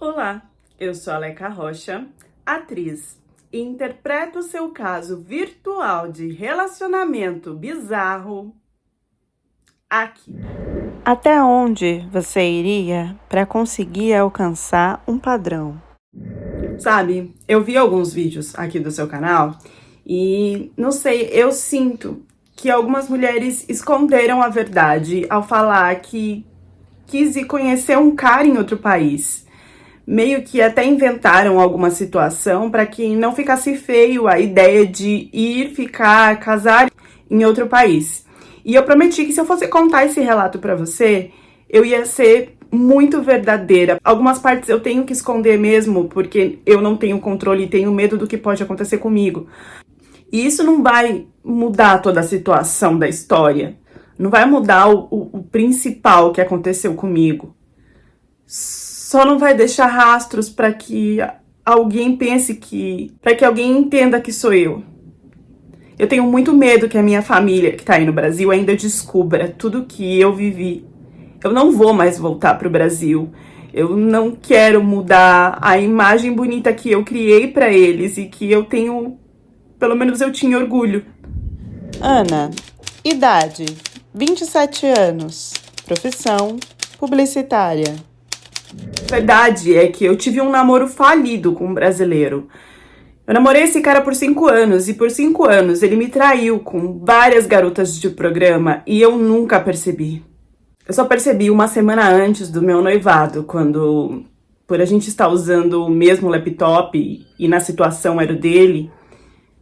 Olá, eu sou a Leca Rocha, atriz, e interpreto o seu caso virtual de relacionamento bizarro aqui. Até onde você iria para conseguir alcançar um padrão? Sabe, eu vi alguns vídeos aqui do seu canal e, não sei, eu sinto que algumas mulheres esconderam a verdade ao falar que quis ir conhecer um cara em outro país. Meio que até inventaram alguma situação para que não ficasse feio a ideia de ir ficar, casar em outro país. E eu prometi que se eu fosse contar esse relato para você, eu ia ser muito verdadeira. Algumas partes eu tenho que esconder mesmo, porque eu não tenho controle e tenho medo do que pode acontecer comigo. E isso não vai mudar toda a situação da história. Não vai mudar o principal que aconteceu comigo. Só não vai deixar rastros para que alguém para que alguém entenda que sou eu. Eu tenho muito medo que a minha família, que tá aí no Brasil, ainda descubra tudo que eu vivi. Eu não vou mais voltar pro Brasil. Eu não quero mudar a imagem bonita que eu criei para eles e que eu tenho, pelo menos eu tinha orgulho. Ana, idade, 27 anos, profissão, publicitária. Verdade é que eu tive um namoro falido com um brasileiro. Eu namorei esse cara por 5 anos e por 5 anos ele me traiu com várias garotas de programa e eu nunca percebi. Eu só percebi uma semana antes do meu noivado, quando, por a gente estar usando o mesmo laptop e na situação era o dele,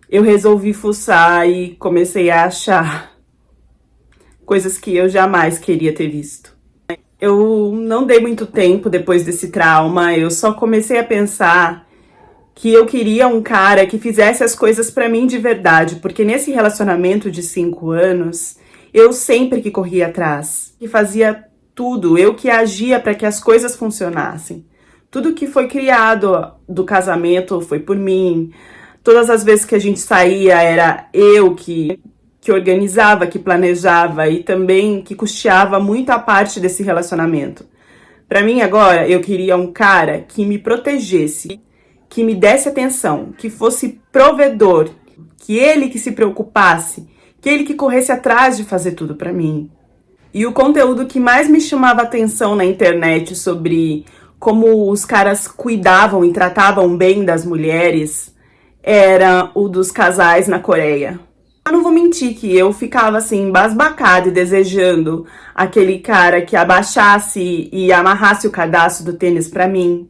eu resolvi fuçar e comecei a achar coisas que eu jamais queria ter visto. Eu não dei muito tempo depois desse trauma, eu só comecei a pensar que eu queria um cara que fizesse as coisas pra mim de verdade, porque nesse relacionamento de 5 anos, eu sempre que corria atrás, que fazia tudo, eu que agia para que as coisas funcionassem. Tudo que foi criado do casamento foi por mim, todas as vezes que a gente saía era eu que organizava, que planejava e também que custeava muita parte desse relacionamento. Pra mim agora, eu queria um cara que me protegesse, que me desse atenção, que fosse provedor, que ele que se preocupasse, que ele que corresse atrás de fazer tudo pra mim. E o conteúdo que mais me chamava atenção na internet sobre como os caras cuidavam e tratavam bem das mulheres era o dos casais na Coreia. Eu não vou mentir que eu ficava assim, embasbacada e desejando aquele cara que abaixasse e amarrasse o cadastro do tênis pra mim.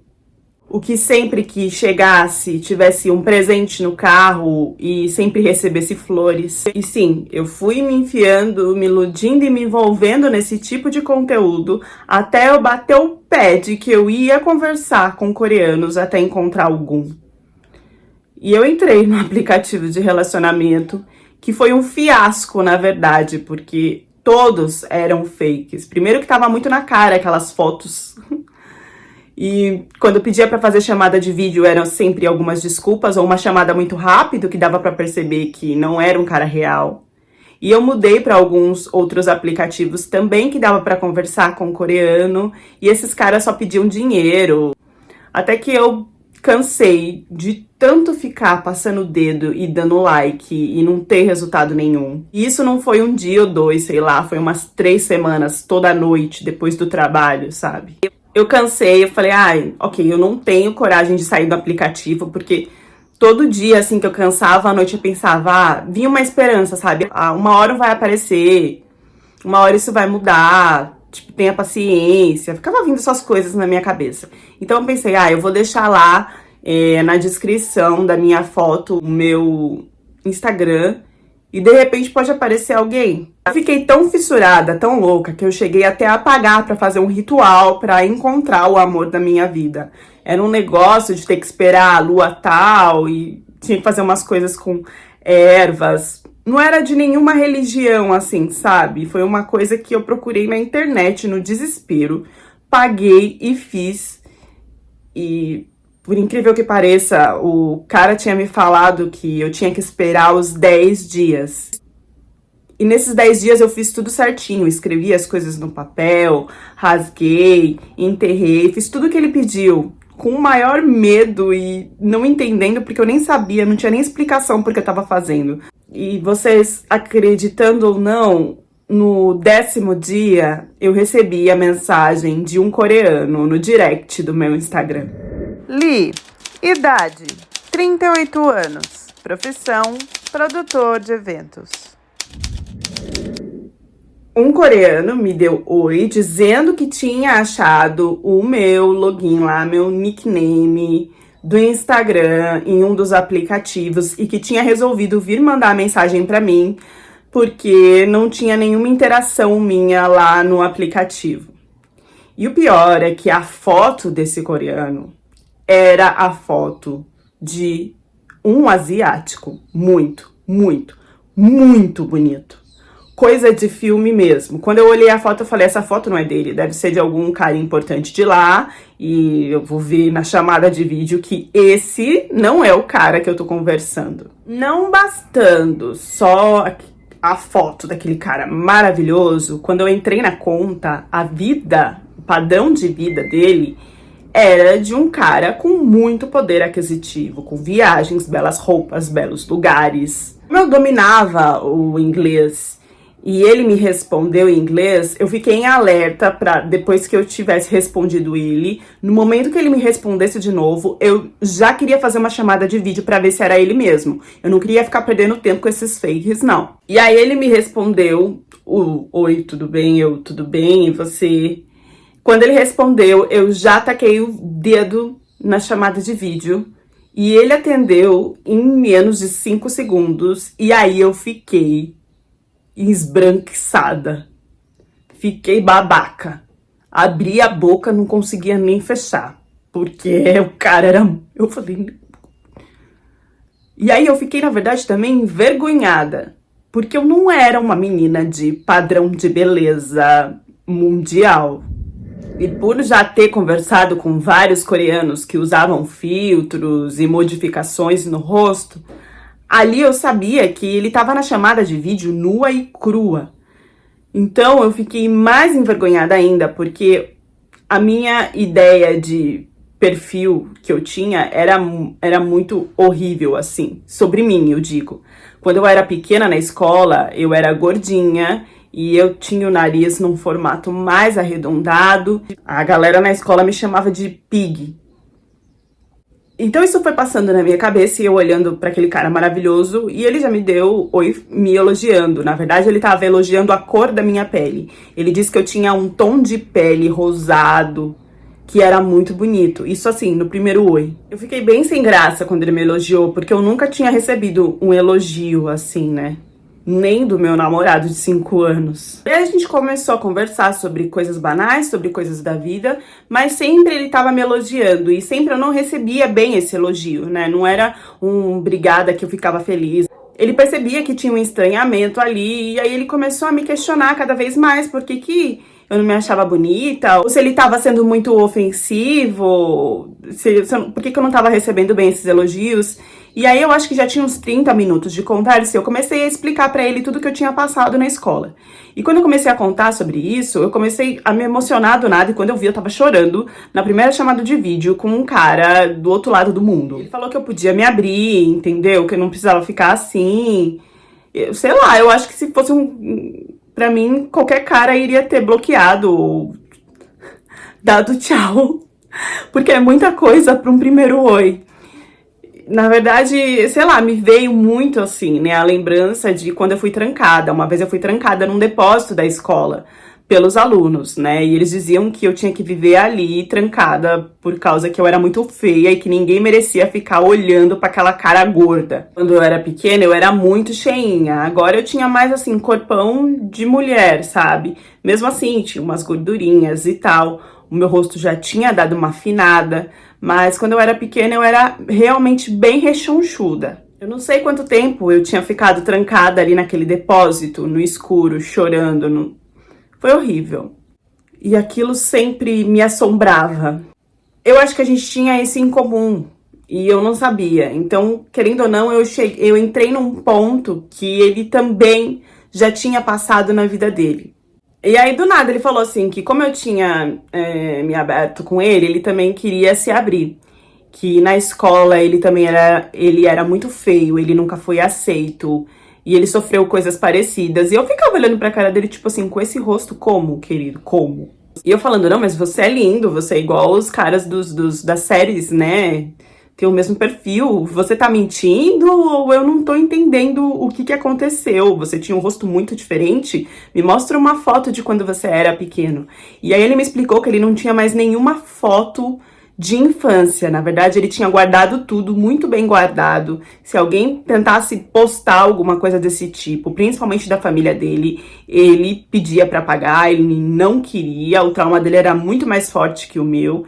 O que sempre que chegasse, tivesse um presente no carro e sempre recebesse flores. E sim, eu fui me enfiando, me iludindo e me envolvendo nesse tipo de conteúdo até eu bater o pé de que eu ia conversar com coreanos até encontrar algum. E eu entrei no aplicativo de relacionamento, que foi um fiasco, na verdade, porque todos eram fakes. Primeiro que tava muito na cara aquelas fotos. E quando eu pedia pra fazer chamada de vídeo, eram sempre algumas desculpas ou uma chamada muito rápido que dava pra perceber que não era um cara real. E eu mudei pra alguns outros aplicativos também que dava pra conversar com o coreano e esses caras só pediam dinheiro. Até que eu cansei de tanto ficar passando o dedo e dando like e não ter resultado nenhum. E isso não foi um dia ou dois, sei lá, foi umas 3 semanas, toda noite, depois do trabalho, sabe? Eu cansei, eu falei, ok, eu não tenho coragem de sair do aplicativo, porque todo dia, assim, que eu cansava, à noite eu pensava, vinha uma esperança, sabe? Uma hora vai aparecer, uma hora isso vai mudar, tipo, tenha paciência. Ficava vindo essas coisas na minha cabeça. Então eu pensei, eu vou deixar lá na descrição da minha foto o meu Instagram e de repente pode aparecer alguém. Eu fiquei tão fissurada, tão louca, que eu cheguei até a pagar pra fazer um ritual pra encontrar o amor da minha vida. Era um negócio de ter que esperar a lua tal e tinha que fazer umas coisas com ervas. Não era de nenhuma religião, assim, sabe? Foi uma coisa que eu procurei na internet, no desespero. Paguei e fiz. E, por incrível que pareça, o cara tinha me falado que eu tinha que esperar os 10 dias. E nesses 10 dias eu fiz tudo certinho. Escrevi as coisas no papel, rasguei, enterrei, fiz tudo que ele pediu. com o maior medo e não entendendo, porque eu nem sabia, não tinha nem explicação porque eu tava fazendo. E vocês, acreditando ou não, no 10º dia, eu recebi a mensagem de um coreano no direct do meu Instagram. Li, idade, 38 anos, profissão, produtor de eventos. Um coreano me deu oi, dizendo que tinha achado o meu login lá, meu nickname do Instagram em um dos aplicativos e que tinha resolvido vir mandar mensagem pra mim porque não tinha nenhuma interação minha lá no aplicativo. E o pior é que a foto desse coreano era a foto de um asiático muito, muito, muito bonito. Coisa de filme mesmo. Quando eu olhei a foto, eu falei, essa foto não é dele, deve ser de algum cara importante de lá, e eu vou ver na chamada de vídeo que esse não é o cara que eu tô conversando. Não bastando só a foto daquele cara maravilhoso, quando eu entrei na conta, a vida, o padrão de vida dele era de um cara com muito poder aquisitivo, com viagens, belas roupas, belos lugares. Como eu dominava o inglês e ele me respondeu em inglês, eu fiquei em alerta para depois que eu tivesse respondido ele, no momento que ele me respondesse de novo, eu já queria fazer uma chamada de vídeo para ver se era ele mesmo. Eu não queria ficar perdendo tempo com esses fakes, não. E aí ele me respondeu, oi, tudo bem? Tudo bem? E você? Quando ele respondeu, eu já taquei o dedo na chamada de vídeo e ele atendeu em menos de 5 segundos e aí eu fiquei esbranquiçada. Fiquei babaca. Abri a boca, não conseguia nem fechar. Porque o cara era... Eu falei... E aí eu fiquei, na verdade, também envergonhada. Porque eu não era uma menina de padrão de beleza mundial. E por já ter conversado com vários coreanos que usavam filtros e modificações no rosto, ali eu sabia que ele estava na chamada de vídeo nua e crua. Então eu fiquei mais envergonhada ainda, porque a minha ideia de perfil que eu tinha era muito horrível, assim, sobre mim, eu digo. Quando eu era pequena na escola, eu era gordinha e eu tinha o nariz num formato mais arredondado. A galera na escola me chamava de pig. Então isso foi passando na minha cabeça e eu olhando para aquele cara maravilhoso e ele já me deu oi me elogiando. Na verdade, ele tava elogiando a cor da minha pele. Ele disse que eu tinha um tom de pele rosado, que era muito bonito. Isso assim, no primeiro oi. Eu fiquei bem sem graça quando ele me elogiou, porque eu nunca tinha recebido um elogio assim, né? Nem do meu namorado de 5 anos. E aí a gente começou a conversar sobre coisas banais, sobre coisas da vida, mas sempre ele tava me elogiando e sempre eu não recebia bem esse elogio, né? Não era um obrigada que eu ficava feliz. Ele percebia que tinha um estranhamento ali e aí ele começou a me questionar cada vez mais por que eu não me achava bonita, ou se ele tava sendo muito ofensivo, por que eu não tava recebendo bem esses elogios. E aí eu acho que já tinha uns 30 minutos de conversa e eu comecei a explicar pra ele tudo que eu tinha passado na escola. E quando eu comecei a contar sobre isso, eu comecei a me emocionar do nada e quando eu vi eu tava chorando na primeira chamada de vídeo com um cara do outro lado do mundo. Ele falou que eu podia me abrir, entendeu? Que eu não precisava ficar assim. Sei lá, eu acho que se fosse pra mim, qualquer cara iria ter bloqueado ou dado tchau. Porque é muita coisa pra um primeiro oi. Na verdade, sei lá, me veio muito assim, né, a lembrança de quando eu fui trancada. Uma vez eu fui trancada num depósito da escola pelos alunos, né, e eles diziam que eu tinha que viver ali trancada por causa que eu era muito feia e que ninguém merecia ficar olhando pra aquela cara gorda. Quando eu era pequena, eu era muito cheinha. Agora eu tinha mais, assim, corpão de mulher, sabe? Mesmo assim, tinha umas gordurinhas e tal. O meu rosto já tinha dado uma afinada. Mas quando eu era pequena, eu era realmente bem rechonchuda. Eu não sei quanto tempo eu tinha ficado trancada ali naquele depósito, no escuro, chorando. Foi horrível. E aquilo sempre me assombrava. Eu acho que a gente tinha isso em comum e eu não sabia. Então, querendo ou não, eu entrei num ponto que ele também já tinha passado na vida dele. E aí, do nada, ele falou assim que como eu tinha me aberto com ele também queria se abrir. Que na escola ele era muito feio, ele nunca foi aceito. E ele sofreu coisas parecidas. E eu ficava olhando pra cara dele, tipo assim, com esse rosto, como, querido? Como? E eu falando, não, mas você é lindo, você é igual os caras das séries, né? Tem o mesmo perfil. Você tá mentindo ou eu não tô entendendo o que aconteceu? Você tinha um rosto muito diferente? Me mostra uma foto de quando você era pequeno. E aí ele me explicou que ele não tinha mais nenhuma foto de infância. Na verdade, ele tinha guardado tudo, muito bem guardado. Se alguém tentasse postar alguma coisa desse tipo, principalmente da família dele, ele pedia pra apagar, ele não queria. O trauma dele era muito mais forte que o meu.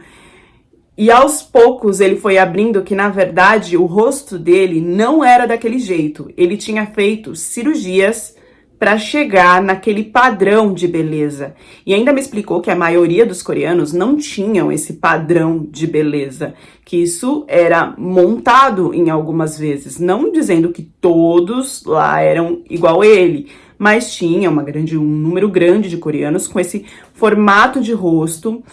E aos poucos ele foi abrindo que, na verdade, o rosto dele não era daquele jeito. Ele tinha feito cirurgias para chegar naquele padrão de beleza. E ainda me explicou que a maioria dos coreanos não tinham esse padrão de beleza, que isso era montado em algumas vezes, não dizendo que todos lá eram igual a ele, mas tinha um número grande de coreanos com esse formato de rosto.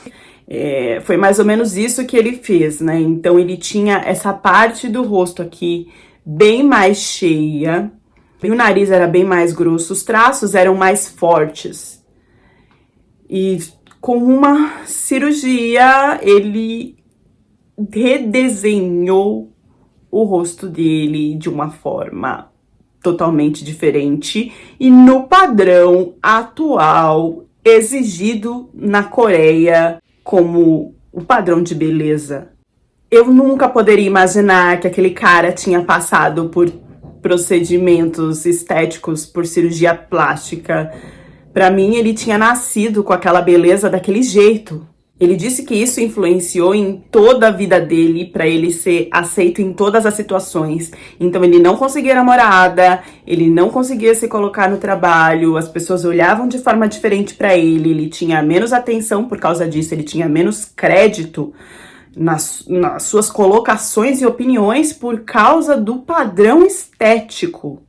Foi mais ou menos isso que ele fez, né? Então ele tinha essa parte do rosto aqui bem mais cheia, e o nariz era bem mais grosso, os traços eram mais fortes. E com uma cirurgia, ele redesenhou o rosto dele de uma forma totalmente diferente e no padrão atual exigido na Coreia como o padrão de beleza. Eu nunca poderia imaginar que aquele cara tinha passado por procedimentos estéticos, por cirurgia plástica. Para mim, ele tinha nascido com aquela beleza daquele jeito. Ele disse que isso influenciou em toda a vida dele, para ele ser aceito em todas as situações. Então ele não conseguia namorada, ele não conseguia se colocar no trabalho, as pessoas olhavam de forma diferente para ele tinha menos atenção por causa disso, ele tinha menos crédito nas suas colocações e opiniões por causa do padrão estético.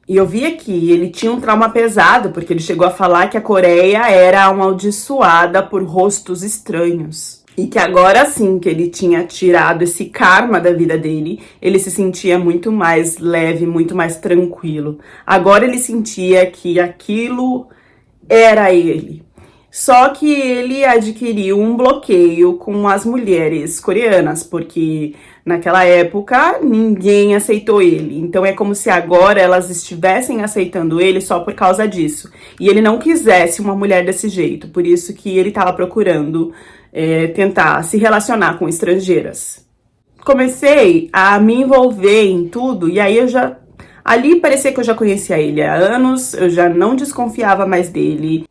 E eu vi aqui, ele tinha um trauma pesado, porque ele chegou a falar que a Coreia era amaldiçoada por rostos estranhos. E que agora sim, que ele tinha tirado esse karma da vida dele, ele se sentia muito mais leve, muito mais tranquilo. Agora ele sentia que aquilo era ele. Só que ele adquiriu um bloqueio com as mulheres coreanas, porque naquela época ninguém aceitou ele. Então é como se agora elas estivessem aceitando ele só por causa disso. E ele não quisesse uma mulher desse jeito, por isso que ele estava procurando tentar se relacionar com estrangeiras. Comecei a me envolver em tudo e aí ali parecia que eu já conhecia ele há anos, eu já não desconfiava mais dele.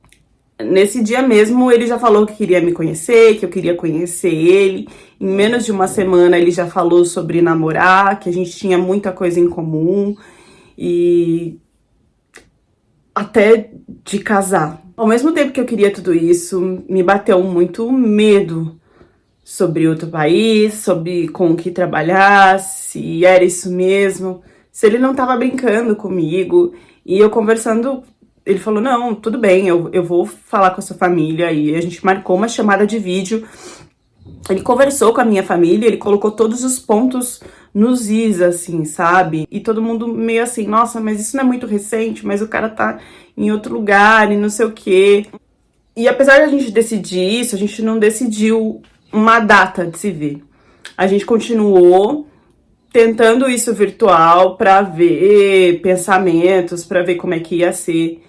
Nesse dia mesmo, ele já falou que queria me conhecer, que eu queria conhecer ele. Em menos de uma semana, ele já falou sobre namorar, que a gente tinha muita coisa em comum. E até de casar. Ao mesmo tempo que eu queria tudo isso, me bateu muito medo sobre outro país, sobre com o que trabalhar, se era isso mesmo, se ele não tava brincando comigo. E eu conversando... Ele falou, não, tudo bem, eu vou falar com a sua família. E a gente marcou uma chamada de vídeo. Ele conversou com a minha família, ele colocou todos os pontos nos is, assim, sabe? E todo mundo meio assim, nossa, mas isso não é muito recente, mas o cara tá em outro lugar e não sei o quê. E apesar de a gente decidir isso, a gente não decidiu uma data de se ver. A gente continuou tentando isso virtual pra ver pensamentos, pra ver como é que ia ser.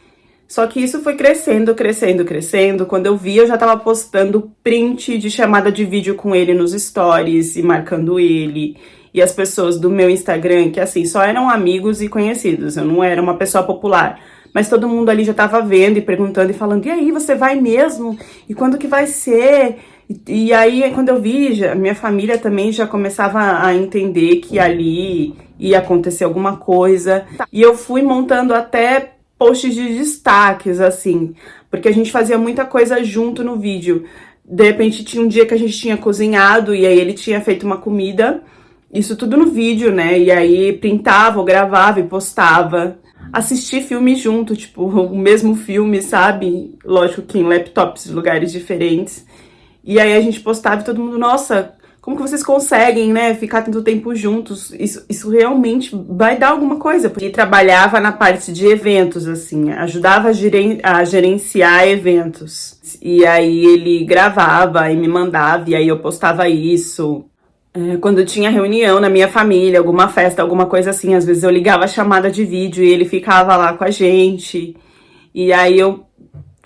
Só que isso foi crescendo, crescendo, crescendo. Quando eu vi, eu já tava postando print de chamada de vídeo com ele nos stories e marcando ele. E as pessoas do meu Instagram, que assim, só eram amigos e conhecidos, eu não era uma pessoa popular. Mas todo mundo ali já tava vendo e perguntando e falando, e aí, você vai mesmo? E quando que vai ser? E aí, quando eu vi, minha família também já começava a entender que ali ia acontecer alguma coisa. E eu fui montando até posts de destaques, assim, porque a gente fazia muita coisa junto no vídeo. De repente tinha um dia que a gente tinha cozinhado e aí ele tinha feito uma comida, isso tudo no vídeo, né? E aí printava ou gravava e postava. assistir filme junto, tipo, o mesmo filme, sabe? Lógico que em laptops de lugares diferentes. E aí a gente postava e todo mundo, nossa, como que vocês conseguem, né, ficar tanto tempo juntos? Isso realmente vai dar alguma coisa. Porque trabalhava na parte de eventos, assim, ajudava a gerenciar eventos. E aí ele gravava e me mandava, e aí eu postava isso. Quando tinha reunião na minha família, alguma festa, alguma coisa assim, às vezes eu ligava a chamada de vídeo e ele ficava lá com a gente. E aí eu,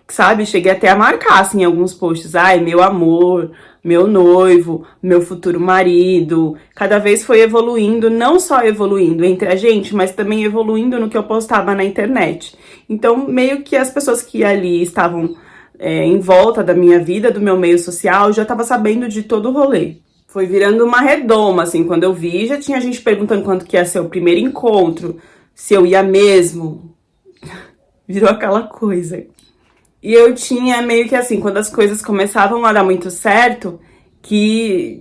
sabe, cheguei até a marcar, assim, em alguns posts. Ai, meu amor, meu noivo, meu futuro marido. Cada vez foi evoluindo, não só evoluindo entre a gente, mas também evoluindo no que eu postava na internet. Então, meio que as pessoas que ali estavam em volta da minha vida, do meu meio social, já tava sabendo de todo o rolê. Foi virando uma redoma, assim, quando eu vi, já tinha gente perguntando quanto que ia ser o primeiro encontro, se eu ia mesmo. Virou aquela coisa. E eu tinha meio que assim, quando as coisas começavam a dar muito certo, que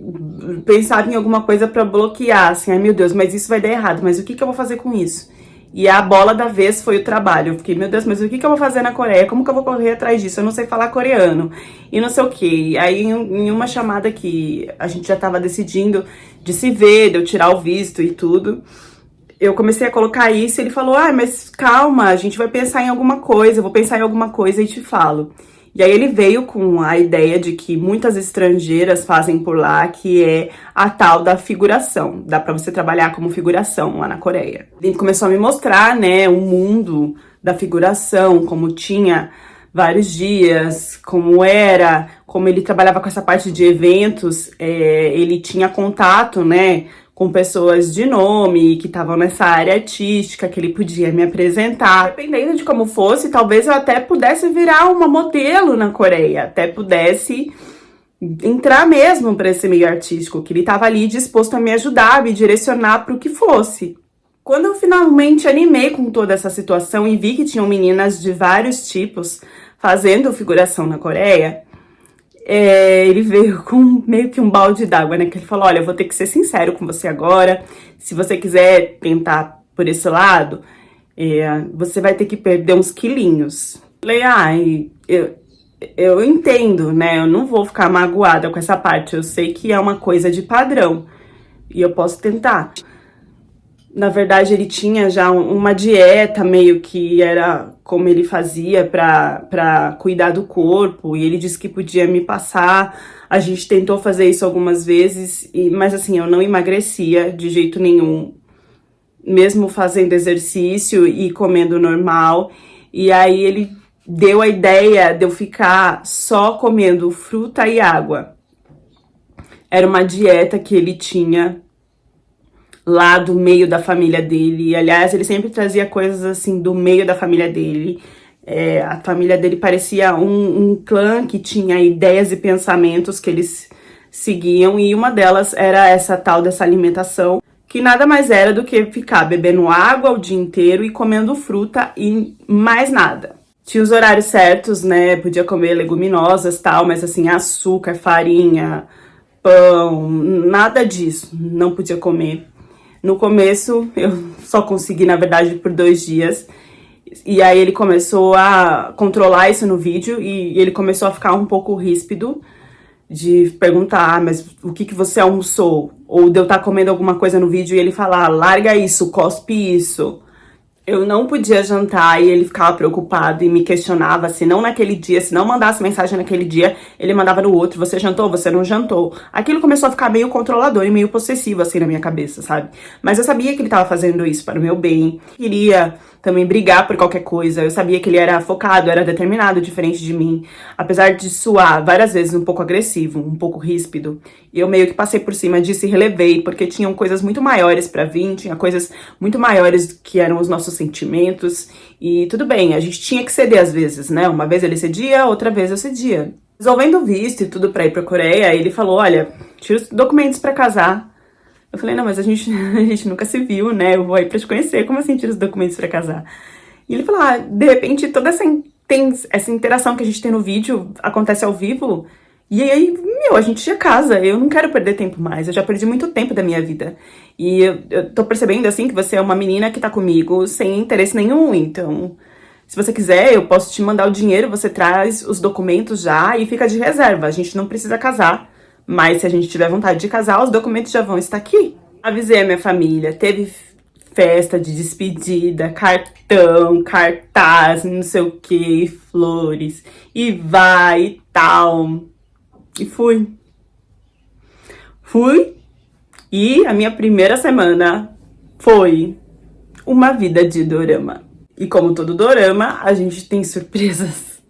pensava em alguma coisa pra bloquear, assim, ai meu Deus, mas isso vai dar errado, mas o que que eu vou fazer com isso? E a bola da vez foi o trabalho. Eu fiquei, meu Deus, mas o que que eu vou fazer na Coreia? Como que eu vou correr atrás disso? Eu não sei falar coreano. E não sei o quê. E aí, em uma chamada que a gente já tava decidindo de se ver, de eu tirar o visto e tudo, eu comecei a colocar isso e ele falou, ah, mas calma, a gente vai pensar em alguma coisa, eu vou pensar em alguma coisa e te falo. E aí ele veio com a ideia de que muitas estrangeiras fazem por lá, que é a tal da figuração. Dá pra você trabalhar como figuração lá na Coreia. Ele começou a me mostrar, né, o mundo da figuração, como tinha vários dias, como era, como ele trabalhava com essa parte de eventos, ele tinha contato, né, com pessoas de nome, que estavam nessa área artística, que ele podia me apresentar. Dependendo de como fosse, talvez eu até pudesse virar uma modelo na Coreia, até pudesse entrar mesmo para esse meio artístico, que ele estava ali disposto a me ajudar, a me direcionar para o que fosse. Quando eu finalmente animei com toda essa situação e vi que tinham meninas de vários tipos fazendo figuração na Coreia, ele veio com meio que um balde d'água, né? Que ele falou, olha, eu vou ter que ser sincero com você agora. Se você quiser tentar por esse lado, você vai ter que perder uns quilinhos. Falei, eu entendo, né? Eu não vou ficar magoada com essa parte. Eu sei que é uma coisa de padrão e eu posso tentar. Na verdade, ele tinha já uma dieta meio que era como ele fazia pra cuidar do corpo. E ele disse que podia me passar. A gente tentou fazer isso algumas vezes, mas assim, eu não emagrecia de jeito nenhum. Mesmo fazendo exercício e comendo normal. E aí ele deu a ideia de eu ficar só comendo fruta e água. Era uma dieta que ele tinha lá do meio da família dele. Aliás, ele sempre trazia coisas assim do meio da família dele. A família dele parecia um clã que tinha ideias e pensamentos que eles seguiam, e uma delas era essa tal dessa alimentação, que nada mais era do que ficar bebendo água o dia inteiro e comendo fruta e mais nada. Tinha os horários certos, né? Podia comer leguminosas e tal, mas assim, açúcar, farinha, pão, nada disso, não podia comer. No começo, eu só consegui, na verdade, por 2 dias. E aí ele começou a controlar isso no vídeo e ele começou a ficar um pouco ríspido de perguntar, mas o que que você almoçou? Ou de eu estar comendo alguma coisa no vídeo e ele falar, larga isso, cospe isso. Eu não podia jantar e ele ficava preocupado e me questionava se não naquele dia, se não mandasse mensagem naquele dia, ele mandava no outro, você jantou, você não jantou. Aquilo começou a ficar meio controlador e meio possessivo assim na minha cabeça, sabe? Mas eu sabia que ele tava fazendo isso para o meu bem, queria também brigar por qualquer coisa, eu sabia que ele era focado, era determinado, diferente de mim. Apesar de suar várias vezes um pouco agressivo, um pouco ríspido, eu meio que passei por cima disso e relevei, porque tinham coisas muito maiores pra vir, tinha coisas muito maiores que eram os nossos sentimentos, e tudo bem, a gente tinha que ceder às vezes, né? Uma vez ele cedia, outra vez eu cedia. Resolvendo o visto e tudo pra ir pra Coreia, ele falou, olha, tira os documentos pra casar. Eu falei, não, mas a gente nunca se viu, né? Eu vou aí pra te conhecer, como assim tira os documentos pra casar? E ele falou, de repente toda essa interação que a gente tem no vídeo acontece ao vivo, E aí, a gente tinha casa, eu não quero perder tempo mais, eu já perdi muito tempo da minha vida. E eu tô percebendo, assim, que você é uma menina que tá comigo sem interesse nenhum, então, se você quiser, eu posso te mandar o dinheiro, você traz os documentos já e fica de reserva. A gente não precisa casar, mas se a gente tiver vontade de casar, os documentos já vão estar aqui. Avisei a minha família, teve festa de despedida, cartão, cartaz, não sei o que, flores, e vai e tal. E fui. E a minha primeira semana foi uma vida de dorama. E como todo dorama, a gente tem surpresas.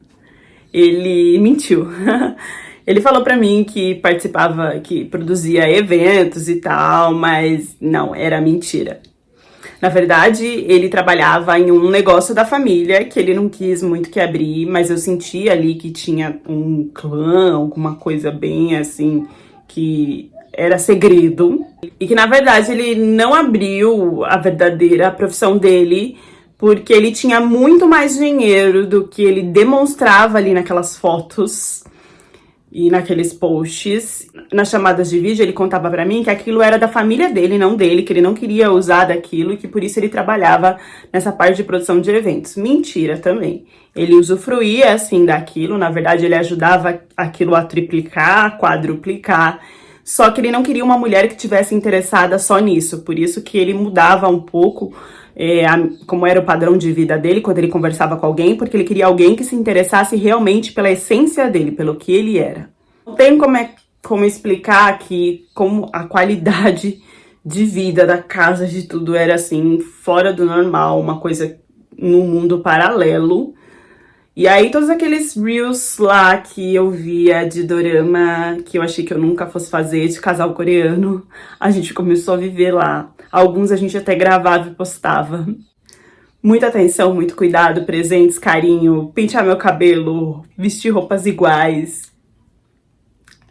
Ele mentiu. Ele falou pra mim que participava, que produzia eventos e tal, mas não, era mentira. Na verdade, ele trabalhava em um negócio da família que ele não quis muito que abrir, mas eu senti ali que tinha um clã, alguma coisa bem assim, que era segredo. E que, na verdade, ele não abriu a verdadeira profissão dele, porque ele tinha muito mais dinheiro do que ele demonstrava ali naquelas fotos e naqueles posts. Nas chamadas de vídeo, ele contava pra mim que aquilo era da família dele, não dele, que ele não queria usar daquilo e que por isso ele trabalhava nessa parte de produção de eventos. Mentira também. Ele usufruía, assim, daquilo, na verdade ele ajudava aquilo a triplicar, quadruplicar, só que ele não queria uma mulher que tivesse interessada só nisso, por isso que ele mudava um pouco como era o padrão de vida dele quando ele conversava com alguém, porque ele queria alguém que se interessasse realmente pela essência dele, pelo que ele era. Não tem como explicar que como a qualidade de vida da casa, de tudo era assim, fora do normal, uma coisa num mundo paralelo. E aí todos aqueles reels lá que eu via de dorama, que eu achei que eu nunca fosse fazer, de casal coreano, a gente começou a viver lá. Alguns a gente até gravava e postava. Muita atenção, muito cuidado, presentes, carinho, pentear meu cabelo, vestir roupas iguais.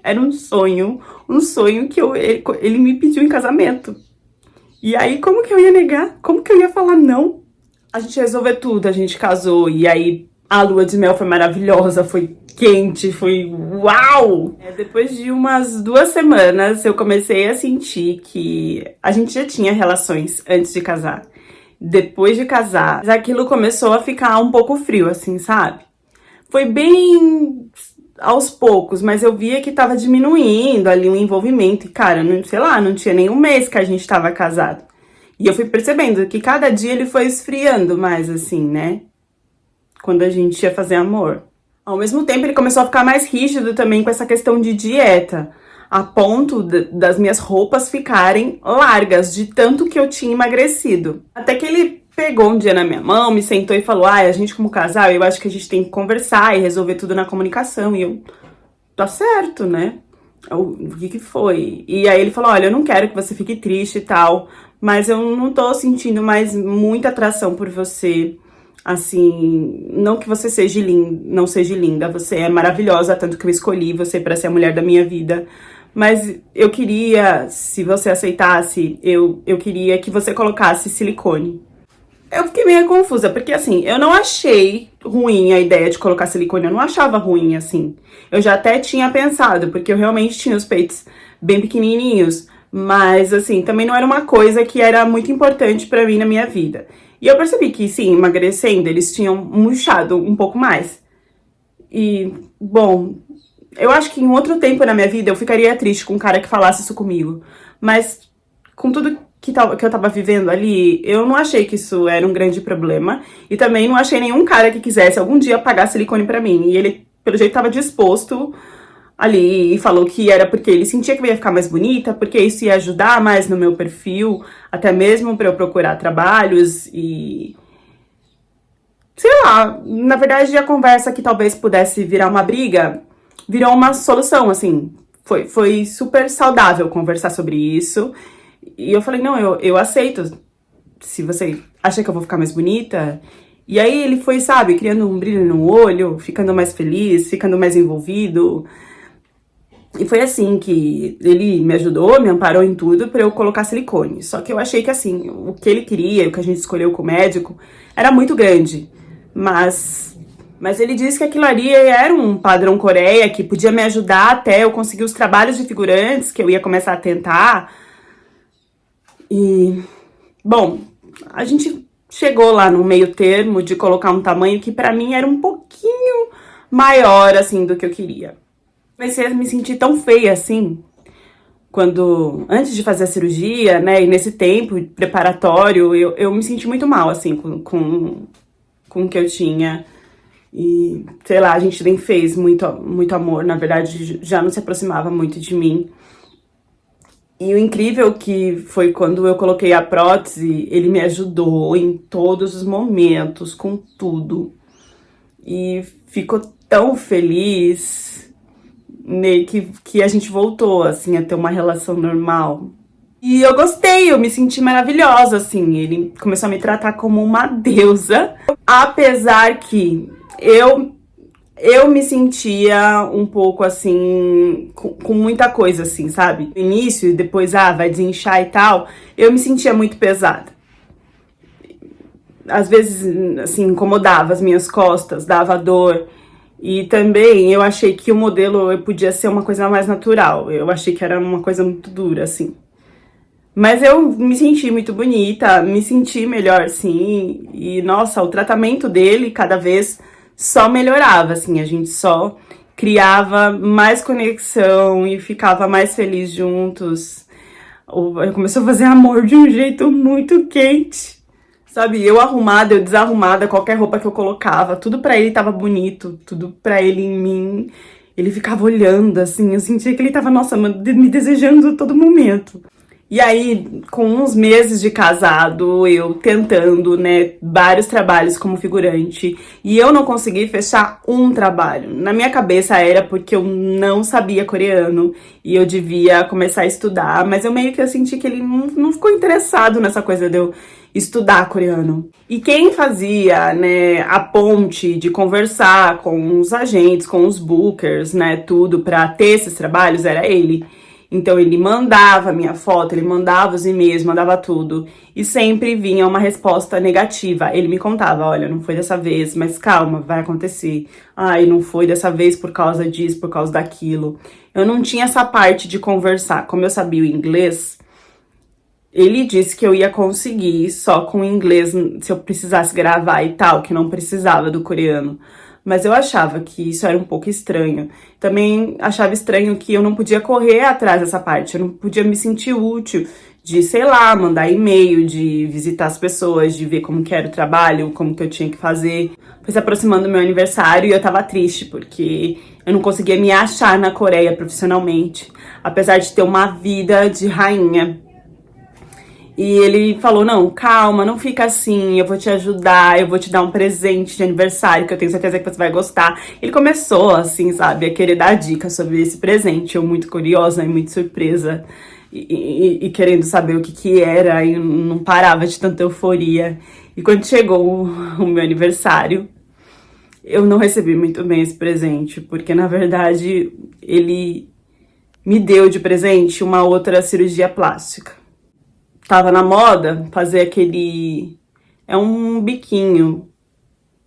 Era um sonho que ele me pediu em casamento. E aí como que eu ia negar? Como que eu ia falar não? A gente resolveu tudo, a gente casou e aí a lua de mel foi maravilhosa, foi quente, foi uau! Depois de umas 2 semanas, eu comecei a sentir que a gente já tinha relações antes de casar. Depois de casar, aquilo começou a ficar um pouco frio, assim, sabe? Foi bem aos poucos, mas eu via que tava diminuindo ali o envolvimento. E, cara, não, sei lá, não tinha nem um mês que a gente tava casado. E eu fui percebendo que cada dia ele foi esfriando mais, assim, né? Quando a gente ia fazer amor. Ao mesmo tempo, ele começou a ficar mais rígido também com essa questão de dieta, a ponto das minhas roupas ficarem largas, de tanto que eu tinha emagrecido. Até que ele pegou um dia na minha mão, me sentou e falou, a gente como casal, eu acho que a gente tem que conversar e resolver tudo na comunicação. E eu, tá certo, né? O que foi? E aí ele falou, olha, eu não quero que você fique triste e tal, mas eu não tô sentindo mais muita atração por você. Assim, não que você não seja linda, você é maravilhosa, tanto que eu escolhi você para ser a mulher da minha vida. Mas eu queria, se você aceitasse, eu queria que você colocasse silicone. Eu fiquei meio confusa, porque assim, eu não achei ruim a ideia de colocar silicone, eu não achava ruim, assim. Eu já até tinha pensado, porque eu realmente tinha os peitos bem pequenininhos, mas assim, também não era uma coisa que era muito importante pra mim na minha vida. E eu percebi que, sim, emagrecendo, eles tinham murchado um pouco mais. E, bom, eu acho que em outro tempo na minha vida eu ficaria triste com um cara que falasse isso comigo. Mas, com tudo que eu tava vivendo ali, eu não achei que isso era um grande problema. E também não achei nenhum cara que quisesse algum dia pagar silicone pra mim. E ele, pelo jeito, tava disposto ali e falou que era porque ele sentia que eu ia ficar mais bonita, porque isso ia ajudar mais no meu perfil, até mesmo pra eu procurar trabalhos e... sei lá, na verdade a conversa que talvez pudesse virar uma briga, virou uma solução, assim. Foi super saudável conversar sobre isso. E eu falei, não, eu aceito, se você acha que eu vou ficar mais bonita. E aí ele foi, sabe, criando um brilho no olho, ficando mais feliz, ficando mais envolvido. E foi assim que ele me ajudou, me amparou em tudo pra eu colocar silicone. Só que eu achei que assim, o que ele queria, o que a gente escolheu com o médico, era muito grande. Mas Mas ele disse que aquilo ali era um padrão Coreia, que podia me ajudar até eu conseguir os trabalhos de figurantes, que eu ia começar a tentar. E, bom, a gente chegou lá no meio termo de colocar um tamanho que pra mim era um pouquinho maior, assim, do que eu queria. Comecei a me sentir tão feia, assim, antes de fazer a cirurgia, né, e nesse tempo preparatório, eu me senti muito mal, assim, com o que eu tinha. E, sei lá, a gente nem fez muito amor, na verdade, já não se aproximava muito de mim. E o incrível que foi quando eu coloquei a prótese, ele me ajudou em todos os momentos, com tudo. E ficou tão feliz, né, que a gente voltou, assim, a ter uma relação normal. E eu gostei, eu me senti maravilhosa, assim. Ele começou a me tratar como uma deusa, apesar que eu me sentia um pouco assim, com muita coisa assim, sabe? No início e depois, vai desinchar e tal, eu me sentia muito pesada. Às vezes, assim, incomodava as minhas costas, dava dor. E também eu achei que o modelo podia ser uma coisa mais natural. Eu achei que era uma coisa muito dura, assim. Mas eu me senti muito bonita, me senti melhor, sim. E, nossa, o tratamento dele cada vez só melhorava, assim. A gente só criava mais conexão e ficava mais feliz juntos. Começou a fazer amor de um jeito muito quente. Sabe, eu arrumada, eu desarrumada, qualquer roupa que eu colocava, tudo pra ele tava bonito, tudo pra ele em mim. Ele ficava olhando, assim, eu sentia que ele tava, nossa, me desejando a todo momento. E aí, com uns meses de casado, eu tentando, né, vários trabalhos como figurante, e eu não consegui fechar um trabalho. Na minha cabeça era porque eu não sabia coreano, e eu devia começar a estudar, mas eu meio que eu senti que ele não ficou interessado nessa coisa de eu estudar coreano. E quem fazia, né, a ponte de conversar com os agentes, com os bookers, né, tudo pra ter esses trabalhos era ele. Então ele mandava a minha foto, ele mandava os e-mails, mandava tudo. E sempre vinha uma resposta negativa. Ele me contava, olha, não foi dessa vez, mas calma, vai acontecer. Ai, não foi dessa vez por causa disso, por causa daquilo. Eu não tinha essa parte de conversar. Como eu sabia o inglês, ele disse que eu ia conseguir só com o inglês, se eu precisasse gravar e tal, que não precisava do coreano. Mas eu achava que isso era um pouco estranho. Também achava estranho que eu não podia correr atrás dessa parte, eu não podia me sentir útil de, sei lá, mandar e-mail, de visitar as pessoas, de ver como que era o trabalho, como que eu tinha que fazer. Foi se aproximando do meu aniversário e eu tava triste, porque eu não conseguia me achar na Coreia profissionalmente, apesar de ter uma vida de rainha. E ele falou, não, calma, não fica assim, eu vou te ajudar, eu vou te dar um presente de aniversário que eu tenho certeza que você vai gostar. Ele começou, assim, sabe, a querer dar dicas sobre esse presente, eu muito curiosa e muito surpresa e querendo saber o que era e não parava de tanta euforia. E quando chegou o meu aniversário, eu não recebi muito bem esse presente, porque na verdade ele me deu de presente uma outra cirurgia plástica. Tava na moda fazer aquele... É um biquinho.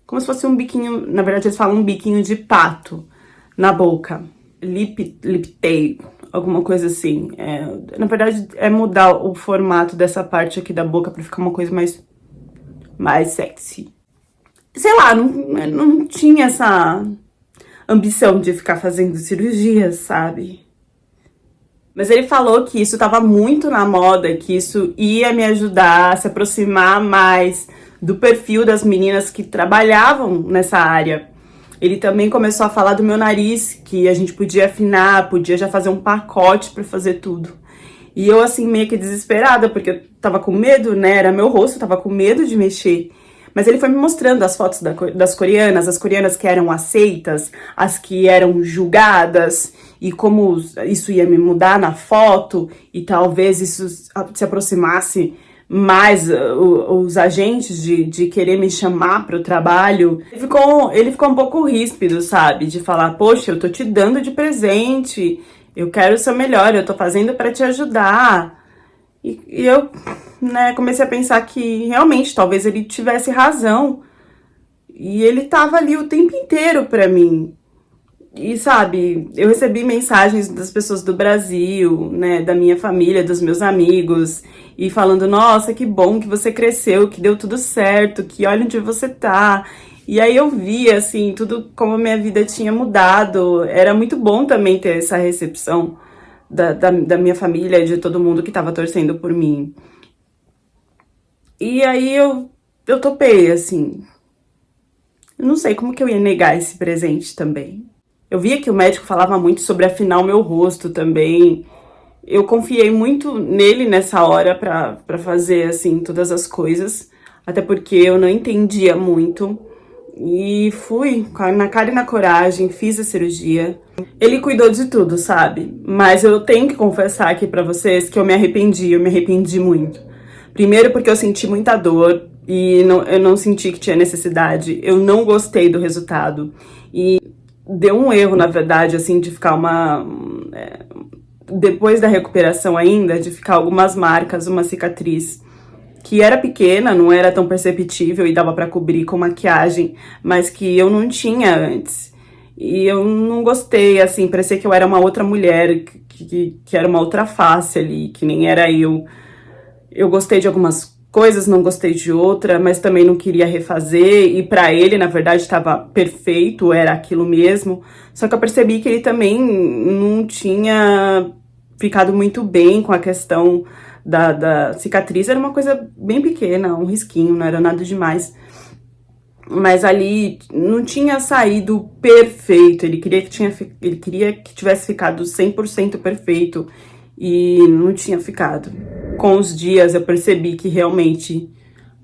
Como se fosse um biquinho... Na verdade, eles falam um biquinho de pato na boca. Lip tape, alguma coisa assim. Na verdade, é mudar o formato dessa parte aqui da boca pra ficar uma coisa mais sexy. Sei lá, não tinha essa ambição de ficar fazendo cirurgias, sabe? Mas ele falou que isso estava muito na moda, que isso ia me ajudar a se aproximar mais do perfil das meninas que trabalhavam nessa área. Ele também começou a falar do meu nariz, que a gente podia afinar, podia já fazer um pacote para fazer tudo. E eu, assim, meio que desesperada, porque eu tava com medo, né? Era meu rosto, eu tava com medo de mexer. Mas ele foi me mostrando as fotos das coreanas, as coreanas que eram aceitas, as que eram julgadas, e como isso ia me mudar na foto, e talvez isso se aproximasse mais os agentes de querer me chamar para o trabalho. Ele ficou um pouco ríspido, sabe? De falar, poxa, eu tô te dando de presente, eu quero o seu melhor, eu tô fazendo para te ajudar. E eu, né, comecei a pensar que realmente talvez ele tivesse razão. E ele tava ali o tempo inteiro pra mim. E sabe, eu recebi mensagens das pessoas do Brasil, né, da minha família, dos meus amigos, e falando, nossa, que bom que você cresceu, que deu tudo certo, que olha onde você tá. E aí eu vi, assim, tudo como a minha vida tinha mudado. Era muito bom também ter essa recepção da minha família, de todo mundo que tava torcendo por mim. E aí eu topei, assim. Eu não sei como que eu ia negar esse presente também. Eu via que o médico falava muito sobre afinar o meu rosto também. Eu confiei muito nele nessa hora pra fazer, assim, todas as coisas. Até porque eu não entendia muito. E fui na cara e na coragem, fiz a cirurgia. Ele cuidou de tudo, sabe? Mas eu tenho que confessar aqui pra vocês que eu me arrependi muito. Primeiro porque eu senti muita dor e eu não senti que tinha necessidade. Eu não gostei do resultado. E deu um erro, na verdade, assim, de ficar depois da recuperação ainda, de ficar algumas marcas, uma cicatriz que era pequena, não era tão perceptível e dava pra cobrir com maquiagem, mas que eu não tinha antes. E eu não gostei, assim, parecia que eu era uma outra mulher, que era uma outra face ali, que nem era eu. Eu gostei de algumas coisas, não gostei de outra, mas também não queria refazer, e pra ele, na verdade, estava perfeito, era aquilo mesmo. Só que eu percebi que ele também não tinha ficado muito bem com a questão da cicatriz. Era uma coisa bem pequena, um risquinho, não era nada demais. Mas ali não tinha saído perfeito, ele queria que tivesse ficado 100% perfeito, e não tinha ficado. Com os dias eu percebi que realmente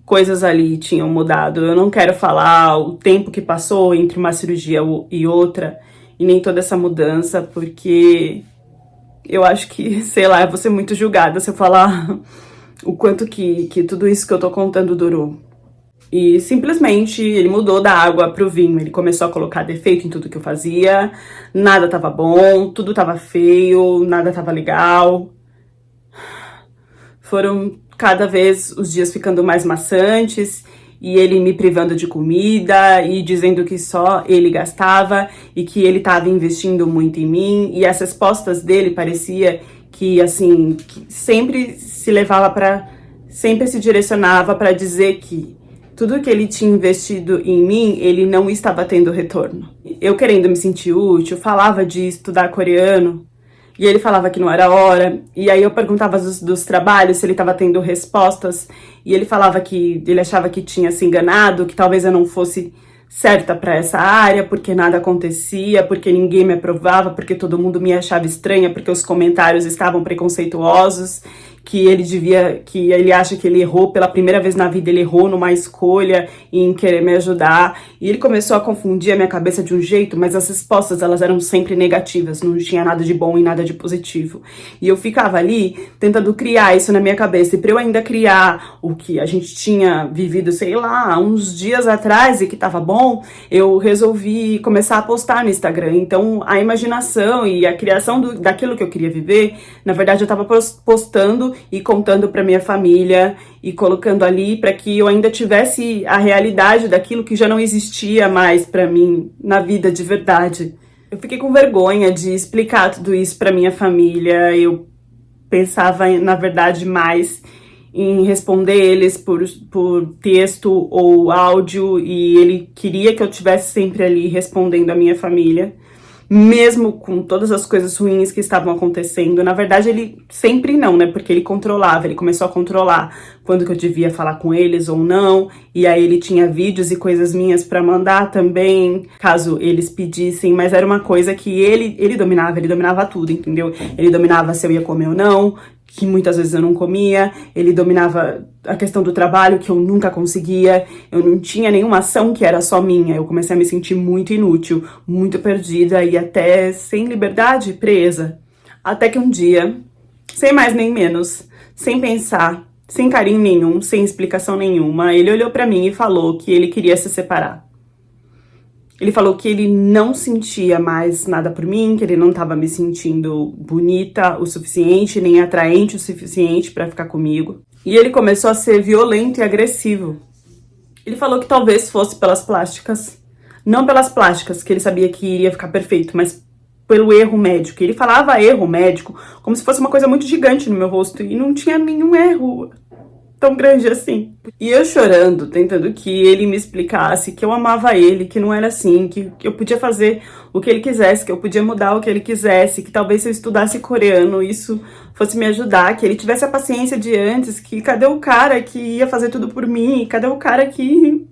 coisas ali tinham mudado. Eu não quero falar o tempo que passou entre uma cirurgia e outra, e nem toda essa mudança, porque eu acho que, sei lá, eu vou ser muito julgada se eu falar o quanto que tudo isso que eu tô contando durou. E simplesmente ele mudou da água pro vinho. Ele começou a colocar defeito em tudo que eu fazia. Nada tava bom, tudo tava feio, nada tava legal. Foram cada vez os dias ficando mais maçantes, e ele me privando de comida e dizendo que só ele gastava e que ele estava investindo muito em mim. E as respostas dele parecia que, assim, que sempre sempre se direcionava para dizer que tudo que ele tinha investido em mim, ele não estava tendo retorno. Eu, querendo me sentir útil, falava de estudar coreano, e ele falava que não era hora. E aí eu perguntava dos trabalhos se ele estava tendo respostas, e ele falava que ele achava que tinha se enganado, que talvez eu não fosse certa para essa área, porque nada acontecia, porque ninguém me aprovava, porque todo mundo me achava estranha, porque os comentários estavam preconceituosos, que ele acha que ele errou pela primeira vez na vida, ele errou numa escolha em querer me ajudar. E ele começou a confundir a minha cabeça de um jeito, mas as respostas, elas eram sempre negativas, não tinha nada de bom e nada de positivo. E eu ficava ali tentando criar isso na minha cabeça, e para eu ainda criar o que a gente tinha vivido, sei lá, uns dias atrás e que tava bom, eu resolvi começar a postar no Instagram. Então a imaginação e a criação daquilo que eu queria viver, na verdade eu tava postando e contando para minha família e colocando ali para que eu ainda tivesse a realidade daquilo que já não existia mais para mim na vida de verdade. Eu fiquei com vergonha de explicar tudo isso para minha família. Eu pensava, na verdade, mais em responder eles por texto ou áudio, e ele queria que eu estivesse sempre ali respondendo a minha família, mesmo com todas as coisas ruins que estavam acontecendo. Na verdade, ele sempre não, né? Porque ele controlava, ele começou a controlar quando que eu devia falar com eles ou não. E aí ele tinha vídeos e coisas minhas pra mandar também, caso eles pedissem. Mas era uma coisa que ele dominava tudo, entendeu? Ele dominava se eu ia comer ou não, que muitas vezes eu não comia. Ele dominava a questão do trabalho, que eu nunca conseguia. Eu não tinha nenhuma ação que era só minha. Eu comecei a me sentir muito inútil, muito perdida e até sem liberdade, presa. Até que um dia, sem mais nem menos, sem pensar, sem carinho nenhum, sem explicação nenhuma, ele olhou pra mim e falou que ele queria se separar. Ele falou que ele não sentia mais nada por mim, que ele não estava me sentindo bonita o suficiente, nem atraente o suficiente para ficar comigo. E ele começou a ser violento e agressivo. Ele falou que talvez fosse pelas plásticas. Não pelas plásticas, que ele sabia que iria ficar perfeito, mas pelo erro médico. Ele falava erro médico como se fosse uma coisa muito gigante no meu rosto. E não tinha nenhum erro tão grande assim. E eu chorando, tentando que ele me explicasse que eu amava ele, que não era assim, que eu podia fazer o que ele quisesse, que eu podia mudar o que ele quisesse, que talvez se eu estudasse coreano isso fosse me ajudar, que ele tivesse a paciência de antes, que cadê o cara que ia fazer tudo por mim, cadê o cara que...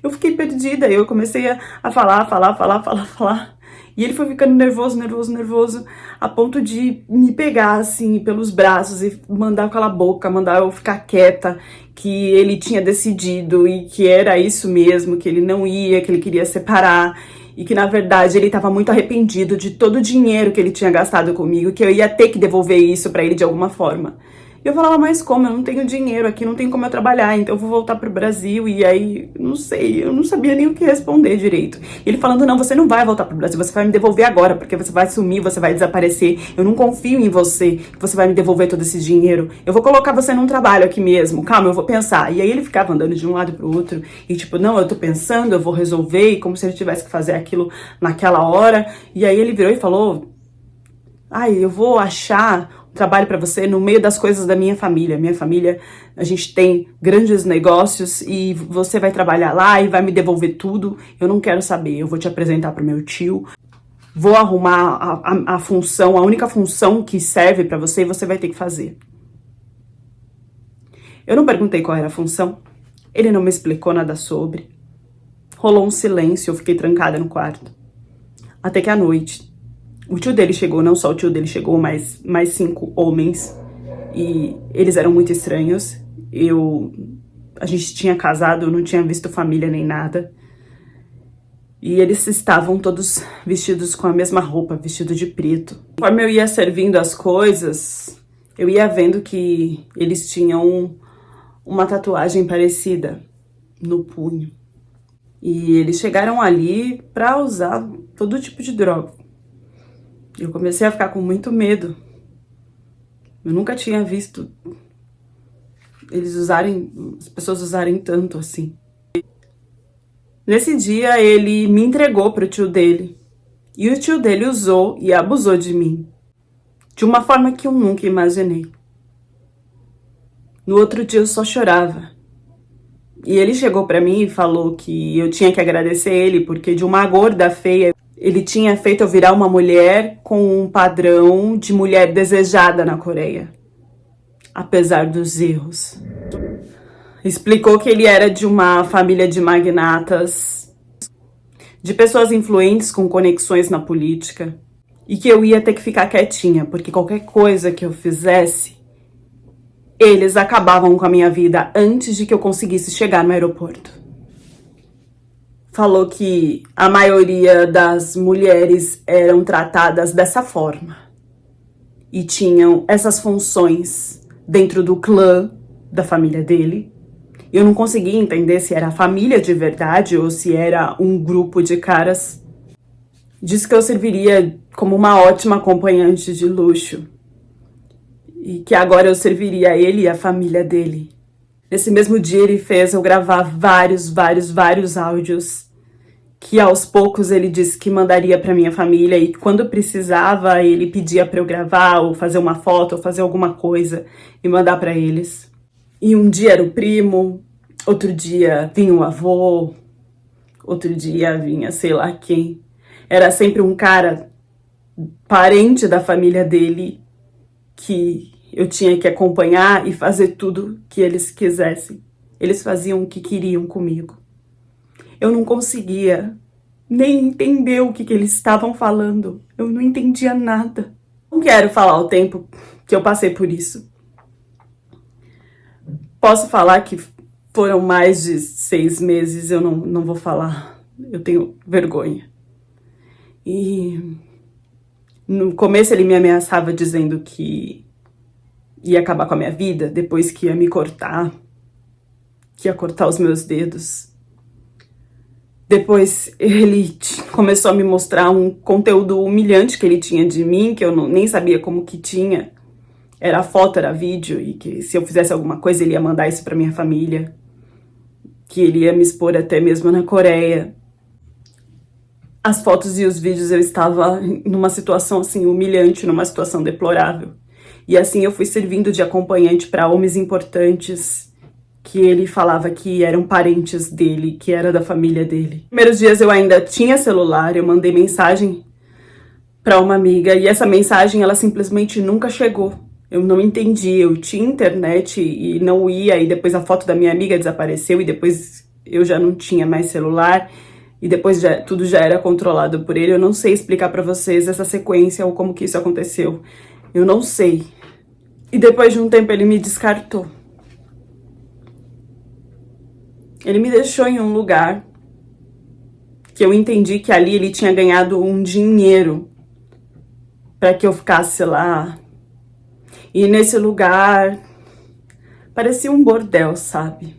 Eu fiquei perdida, eu comecei a falar. E ele foi ficando nervoso, a ponto de me pegar, assim, pelos braços e mandar calar a boca, mandar eu ficar quieta, que ele tinha decidido e que era isso mesmo, que ele não ia, que ele queria separar e que, na verdade, ele estava muito arrependido de todo o dinheiro que ele tinha gastado comigo, que eu ia ter que devolver isso pra ele de alguma forma. E eu falava, mas como? Eu não tenho dinheiro aqui, não tem como eu trabalhar, então eu vou voltar pro Brasil. E aí, não sei, eu não sabia nem o que responder direito. E ele falando, não, você não vai voltar pro Brasil, você vai me devolver agora, porque você vai sumir, você vai desaparecer. Eu não confio em você, que você vai me devolver todo esse dinheiro. Eu vou colocar você num trabalho aqui mesmo, calma, eu vou pensar. E aí ele ficava andando de um lado pro outro, e tipo, não, eu tô pensando, eu vou resolver, e como se ele tivesse que fazer aquilo naquela hora. E aí ele virou e falou, ai, eu vou achar trabalho para você no meio das coisas da minha família. Minha família, a gente tem grandes negócios e você vai trabalhar lá e vai me devolver tudo. Eu não quero saber, eu vou te apresentar pro meu tio. Vou arrumar a função, a única função que serve para você e você vai ter que fazer. Eu não perguntei qual era a função. Ele não me explicou nada sobre. Rolou um silêncio, eu fiquei trancada no quarto. Até que à noite, o tio dele chegou, não só o tio dele chegou, mas mais 5 homens. E eles eram muito estranhos. A gente tinha casado, eu não tinha visto família nem nada. E eles estavam todos vestidos com a mesma roupa, vestido de preto. Conforme eu ia servindo as coisas, eu ia vendo que eles tinham uma tatuagem parecida no punho. E eles chegaram ali pra usar todo tipo de droga. Eu comecei a ficar com muito medo. Eu nunca tinha visto as pessoas usarem tanto assim. Nesse dia, ele me entregou pro tio dele. E o tio dele usou e abusou de mim. De uma forma que eu nunca imaginei. No outro dia, eu só chorava. E ele chegou pra mim e falou que eu tinha que agradecer ele, porque de uma gorda feia, ele tinha feito eu virar uma mulher com um padrão de mulher desejada na Coreia, apesar dos erros. Explicou que ele era de uma família de magnatas, de pessoas influentes com conexões na política, e que eu ia ter que ficar quietinha, porque qualquer coisa que eu fizesse, eles acabavam com a minha vida antes de que eu conseguisse chegar no aeroporto. Falou que a maioria das mulheres eram tratadas dessa forma e tinham essas funções dentro do clã da família dele. Eu não conseguia entender se era a família de verdade ou se era um grupo de caras. Disse que eu serviria como uma ótima acompanhante de luxo e que agora eu serviria a ele e a família dele. Nesse mesmo dia ele fez eu gravar vários áudios que aos poucos ele disse que mandaria para minha família e quando precisava ele pedia para eu gravar ou fazer uma foto ou fazer alguma coisa e mandar para eles. E um dia era o primo, outro dia vinha o avô, outro dia vinha sei lá quem. Era sempre um cara parente da família dele que eu tinha que acompanhar e fazer tudo que eles quisessem. Eles faziam o que queriam comigo. Eu não conseguia nem entender o que eles estavam falando. Eu não entendia nada. Não quero falar o tempo que eu passei por isso. Posso falar que foram mais de 6 meses, eu não vou falar. Eu tenho vergonha. E no começo ele me ameaçava dizendo que ia acabar com a minha vida, depois que ia me cortar, que ia cortar os meus dedos. Depois ele começou a me mostrar um conteúdo humilhante que ele tinha de mim, que eu nem sabia como que tinha. Era foto, era vídeo, e que se eu fizesse alguma coisa ele ia mandar isso pra minha família. que ele ia me expor até mesmo na Coreia. As fotos e os vídeos eu estava numa situação assim humilhante, numa situação deplorável. E assim eu fui servindo de acompanhante para homens importantes que ele falava que eram parentes dele, que era da família dele. Nos primeiros dias eu ainda tinha celular, eu mandei mensagem para uma amiga e essa mensagem ela simplesmente nunca chegou. Eu não entendi, eu tinha internet e não ia, e depois a foto da minha amiga desapareceu e depois eu já não tinha mais celular e depois tudo já era controlado por ele. Eu não sei explicar para vocês essa sequência ou como que isso aconteceu. Eu não sei. E depois de um tempo ele me descartou. Ele me deixou em um lugar que eu entendi que ali ele tinha ganhado um dinheiro para que eu ficasse lá. E nesse lugar parecia um bordel, sabe?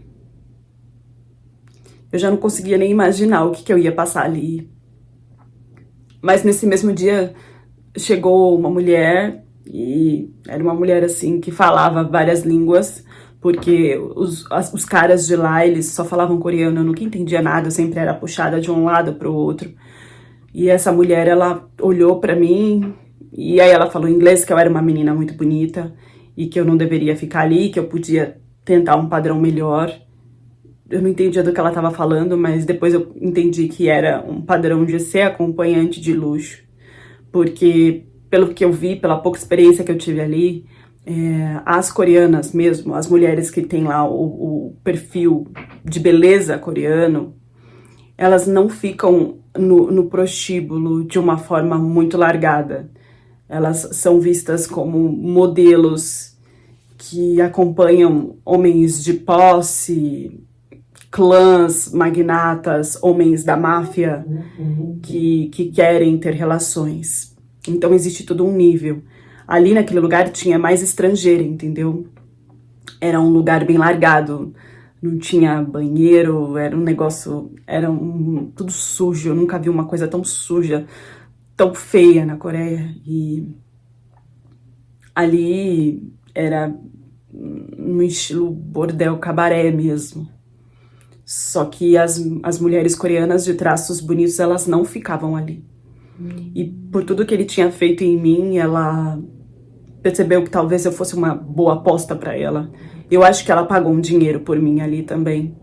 Eu já não conseguia nem imaginar o que eu ia passar ali. Mas nesse mesmo dia chegou uma mulher, e era uma mulher assim que falava várias línguas, porque os caras de lá, eles só falavam coreano, eu nunca entendia nada, eu sempre era puxada de um lado para o outro. E essa mulher, ela olhou para mim, e aí ela falou em inglês que eu era uma menina muito bonita, e que eu não deveria ficar ali, que eu podia tentar um padrão melhor. Eu não entendia do que ela estava falando, mas depois eu entendi que era um padrão de ser acompanhante de luxo. Porque, pelo que eu vi, pela pouca experiência que eu tive ali, as coreanas mesmo, as mulheres que têm lá o perfil de beleza coreano, elas não ficam no prostíbulo de uma forma muito largada. Elas são vistas como modelos que acompanham homens de posse, clãs, magnatas, homens da máfia que querem ter relações. Então existe todo um nível. Ali naquele lugar tinha mais estrangeiro, entendeu? Era um lugar bem largado, não tinha banheiro, era um negócio, tudo sujo. Eu nunca vi uma coisa tão suja, tão feia na Coreia. E ali era no estilo bordel, cabaré mesmo. Só que as mulheres coreanas de traços bonitos, elas não ficavam ali. E por tudo que ele tinha feito em mim, ela percebeu que talvez eu fosse uma boa aposta para ela. Eu acho que ela pagou um dinheiro por mim ali também.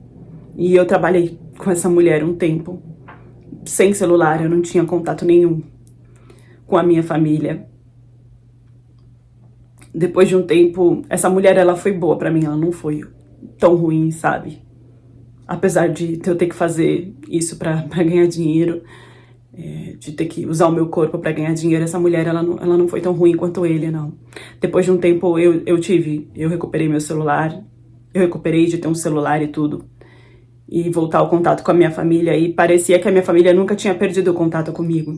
E eu trabalhei com essa mulher um tempo, sem celular, eu não tinha contato nenhum com a minha família. Depois de um tempo, essa mulher, ela foi boa para mim, ela não foi tão ruim, sabe? Apesar de eu ter que fazer isso pra ganhar dinheiro, de ter que usar o meu corpo pra ganhar dinheiro, essa mulher, ela não foi tão ruim quanto ele, não. Depois de um tempo, eu recuperei meu celular, eu recuperei de ter um celular e tudo, e voltar ao contato com a minha família, e parecia que a minha família nunca tinha perdido o contato comigo.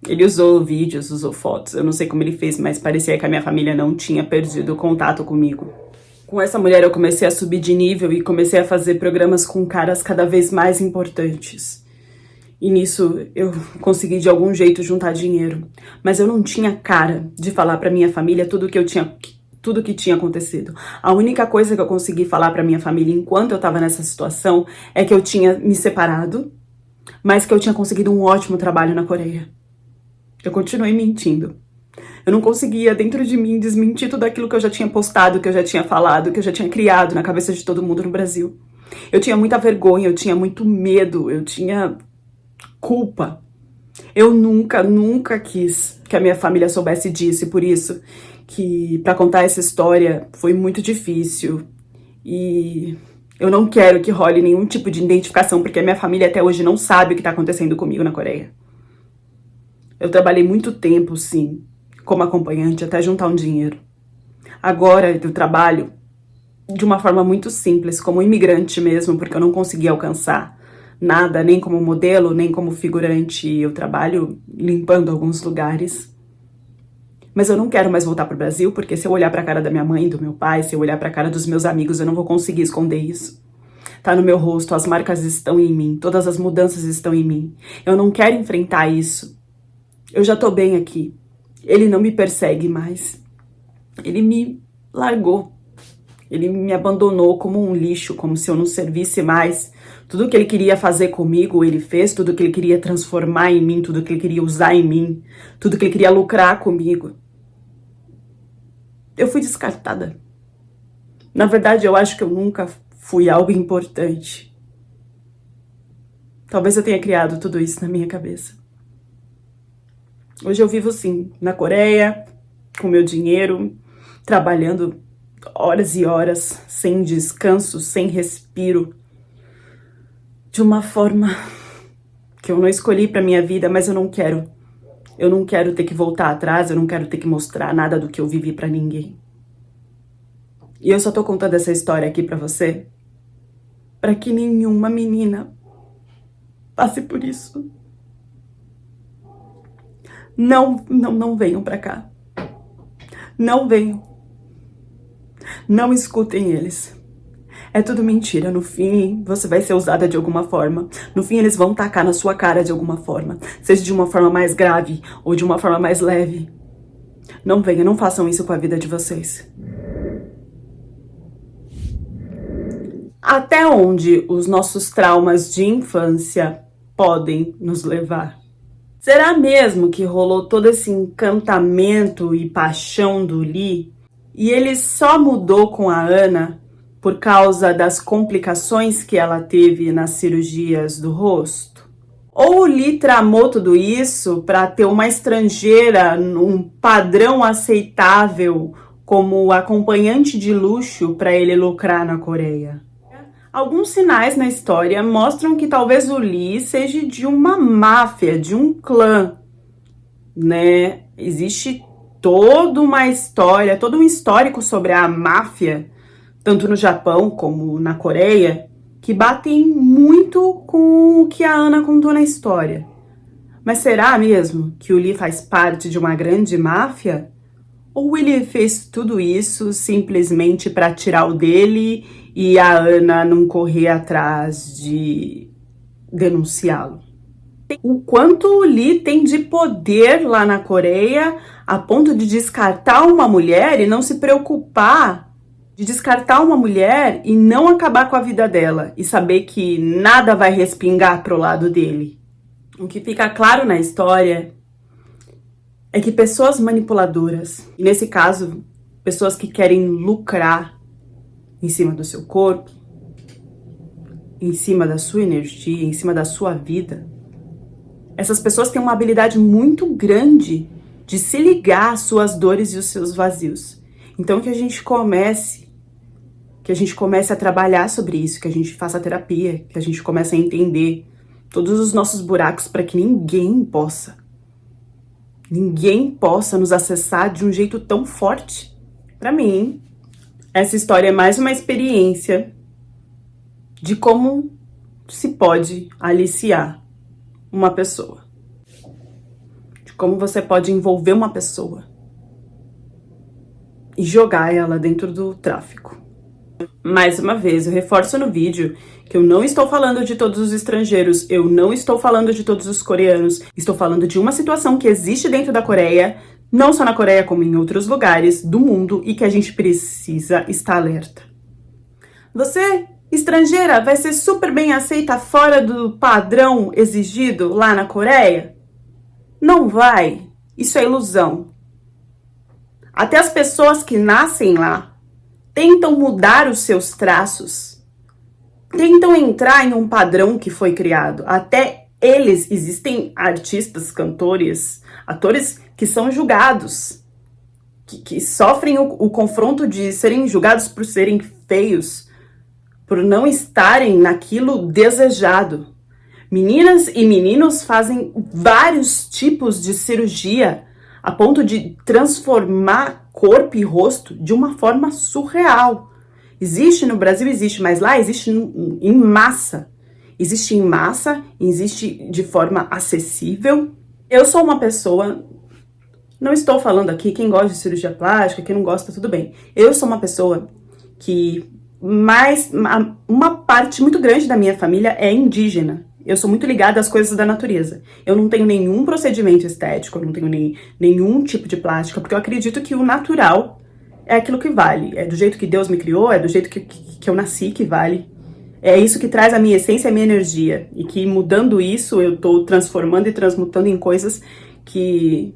Ele usou vídeos, usou fotos, eu não sei como ele fez, mas parecia que a minha família não tinha perdido o contato comigo. Com essa mulher eu comecei a subir de nível e comecei a fazer programas com caras cada vez mais importantes. E nisso eu consegui de algum jeito juntar dinheiro. Mas eu não tinha cara de falar pra minha família tudo que tinha acontecido. A única coisa que eu consegui falar pra minha família enquanto eu tava nessa situação é que eu tinha me separado, mas que eu tinha conseguido um ótimo trabalho na Coreia. Eu continuei mentindo. Eu não conseguia, dentro de mim, desmentir tudo aquilo que eu já tinha postado, que eu já tinha falado, que eu já tinha criado na cabeça de todo mundo no Brasil. Eu tinha muita vergonha, eu tinha muito medo, eu tinha culpa. Eu nunca quis que a minha família soubesse disso, e por isso que pra contar essa história foi muito difícil. E eu não quero que role nenhum tipo de identificação, porque a minha família até hoje não sabe o que tá acontecendo comigo na Coreia. Eu trabalhei muito tempo, sim, como acompanhante, até juntar um dinheiro. Agora eu trabalho de uma forma muito simples, como imigrante mesmo, porque eu não conseguia alcançar nada, nem como modelo, nem como figurante. Eu trabalho limpando alguns lugares. Mas eu não quero mais voltar para o Brasil, porque se eu olhar para a cara da minha mãe, do meu pai, se eu olhar para a cara dos meus amigos, eu não vou conseguir esconder isso. Tá no meu rosto, as marcas estão em mim, todas as mudanças estão em mim. Eu não quero enfrentar isso. Eu já tô bem aqui. Ele não me persegue mais. Ele me largou. Ele me abandonou como um lixo, como se eu não servisse mais. Tudo que ele queria fazer comigo, ele fez. Tudo que ele queria transformar em mim, tudo que ele queria usar em mim, tudo que ele queria lucrar comigo. Eu fui descartada. Na verdade, eu acho que eu nunca fui algo importante. Talvez eu tenha criado tudo isso na minha cabeça. Hoje eu vivo, sim, na Coreia, com meu dinheiro, trabalhando horas e horas, sem descanso, sem respiro, de uma forma que eu não escolhi pra minha vida, mas eu não quero. Eu não quero ter que voltar atrás, eu não quero ter que mostrar nada do que eu vivi pra ninguém. E eu só tô contando essa história aqui pra você, pra que nenhuma menina passe por isso. Não venham pra cá. Não venham. Não escutem eles. É tudo mentira. No fim, você vai ser usada de alguma forma. No fim, eles vão tacar na sua cara de alguma forma. Seja de uma forma mais grave ou de uma forma mais leve. Não venham, não façam isso com a vida de vocês. Até onde os nossos traumas de infância podem nos levar? Será mesmo que rolou todo esse encantamento e paixão do Lee e ele só mudou com a Ana por causa das complicações que ela teve nas cirurgias do rosto? Ou o Lee tramou tudo isso para ter uma estrangeira num padrão aceitável como acompanhante de luxo para ele lucrar na Coreia? Alguns sinais na história mostram que talvez o Lee seja de uma máfia, de um clã, né? Existe toda uma história, todo um histórico sobre a máfia, tanto no Japão como na Coreia, que batem muito com o que a Ana contou na história. Mas será mesmo que o Lee faz parte de uma grande máfia? Ou ele fez tudo isso simplesmente para tirar o dele e a Ana não correr atrás de denunciá-lo? O quanto o Lee tem de poder lá na Coreia a ponto de descartar uma mulher e não se preocupar, de descartar uma mulher e não acabar com a vida dela e saber que nada vai respingar pro lado dele. O que fica claro na história é que pessoas manipuladoras, e nesse caso, pessoas que querem lucrar em cima do seu corpo, em cima da sua energia, em cima da sua vida, essas pessoas têm uma habilidade muito grande de se ligar às suas dores e os seus vazios. Então que a gente comece a trabalhar sobre isso, que a gente faça terapia, que a gente comece a entender todos os nossos buracos para que ninguém possa nos acessar de um jeito tão forte. Para mim, essa história é mais uma experiência de como se pode aliciar uma pessoa. De como você pode envolver uma pessoa e jogar ela dentro do tráfico. Mais uma vez, eu reforço no vídeo que eu não estou falando de todos os estrangeiros, eu não estou falando de todos os coreanos, estou falando de uma situação que existe dentro da Coreia, não só na Coreia como em outros lugares do mundo e que a gente precisa estar alerta. Você, estrangeira, vai ser super bem aceita fora do padrão exigido lá na Coreia? Não vai. Isso é ilusão. Até as pessoas que nascem lá tentam mudar os seus traços, tentam entrar em um padrão que foi criado. Até eles, existem artistas, cantores, atores que são julgados, que sofrem o confronto de serem julgados por serem feios, por não estarem naquilo desejado. Meninas e meninos fazem vários tipos de cirurgia a ponto de transformar corpo e rosto de uma forma surreal. Existe no Brasil, existe, mas lá existe em massa. Existe em massa, existe de forma acessível. Eu sou uma pessoa, não estou falando aqui quem gosta de cirurgia plástica, quem não gosta, tudo bem. Eu sou uma pessoa que uma parte muito grande da minha família é indígena. Eu sou muito ligada às coisas da natureza. Eu não tenho nenhum procedimento estético, eu não tenho nenhum tipo de plástica, porque eu acredito que o natural é aquilo que vale. É do jeito que Deus me criou, é do jeito que eu nasci que vale. É isso que traz a minha essência e a minha energia. E que mudando isso, eu tô transformando e transmutando em coisas que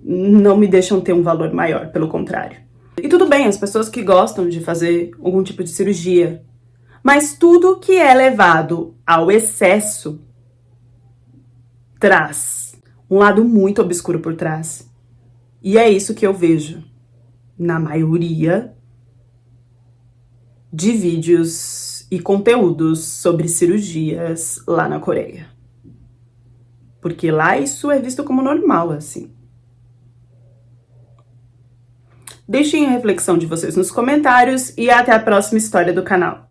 não me deixam ter um valor maior, pelo contrário. E tudo bem, as pessoas que gostam de fazer algum tipo de cirurgia. Mas tudo que é levado ao excesso traz um lado muito obscuro por trás. E é isso que eu vejo na maioria de vídeos e conteúdos sobre cirurgias lá na Coreia. Porque lá isso é visto como normal, assim. Deixem a reflexão de vocês nos comentários e até a próxima história do canal.